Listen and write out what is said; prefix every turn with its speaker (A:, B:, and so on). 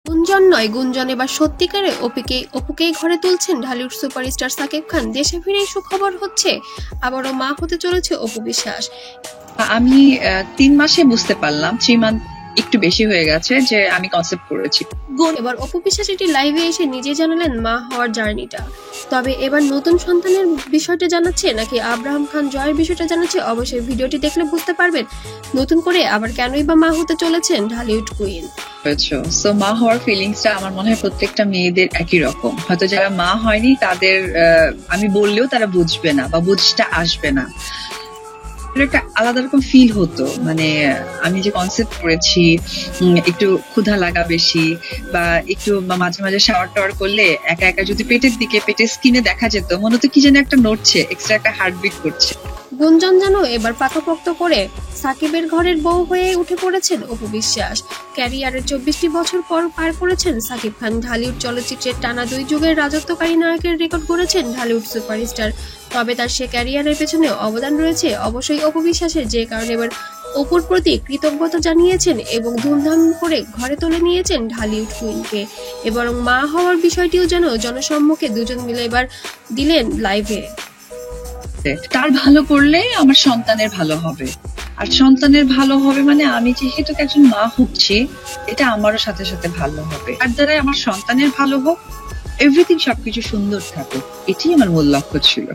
A: গুঞ্জন নয়, গুঞ্জন এবার সত্যিকারে অপুকেই ঘরে তুলছেন ঢালিউড সুপারস্টার সাকিব খান। দেশে ফিরেই সুখবর হচ্ছে, আবারও মা হতে চলেছে অপু বিশ্বাস।
B: আমি 3 মাসে বুঝতে পারলাম, 3 মান্থ একটু বেশি হয়ে গেছে যে আমি কনসেপ্ট করেছি।
A: এবার অপু বিশ্বাস একটি লাইভে এসে নিজে জানালেন মা হওয়ার জার্নিটা। তবে এবার নতুন সন্তানের বিষয়টা জানাচ্ছে নাকি আব্রাহাম খান জয়ের বিষয়টা জানাচ্ছে, অবশ্যই ভিডিওটি দেখলে বুঝতে পারবেন নতুন করে আবার কেনই বা মা হতে চলেছেন ঢালিউড কুইন।
B: সো মা হওয়ার ফিলিংসটা আমার মনে হয় প্রত্যেকটা মেয়েদের একই রকম। হয়তো যারা মা হয়নি তাদের আমি বললেও তারা বুঝবে না বা বুঝতে আসবে না। একটা আলাদা রকম ফিল হতো, মানে আমি যে কনসেপ্ট করেছি, একটু ক্ষুধা লাগা বেশি বা একটু মাঝে মাঝে শাওয়ার টাওয়ার করলে একা একা যদি পেটের স্কিনে দেখা যেত, মনে হতো কি যেন একটা নড়ছে, এক্সট্রা একটা হার্টবিট করছে।
A: গুঞ্জন যেন এবার পাকাপোক্ত করে সাকিবের ঘরের বউ হয়ে উঠে পড়েছেন অপু বিশ্বাস। ক্যারিয়ারের 24টি বছর পর পার করেছেন সাকিব খান। ঢালিউড চলচ্চিত্রের টানা 2 যুগের রাজত্বকারী নায়কের রেকর্ড গড়েছেন ঢালিউড সুপারস্টার। তবে তার সে ক্যারিয়ারের পেছনে অবদান রয়েছে অবশ্যই অপু বিশ্বাসের, যে কারণে এবার অপুর প্রতি কৃতজ্ঞতা জানিয়েছেন এবং ধুমধাম করে ঘরে তুলে নিয়েছেন ঢালিউড কুইনকে। এবং মা হওয়ার বিষয়টিও যেন জনসম্মুখে দুজন মিলে এবার দিলেন লাইভে।
B: তার ভালো করলে আমার সন্তানের ভালো হবে, আর সন্তানের ভালো হবে মানে আমি যেহেতু একজন মা হচ্ছি, এটা আমারও সাথে সাথে ভালো হবে। আর দ্বারা আমার সন্তানের ভালো হোক, এভরিথিং সবকিছু সুন্দর থাকুক, এটাই আমার মূল লক্ষ্য ছিল।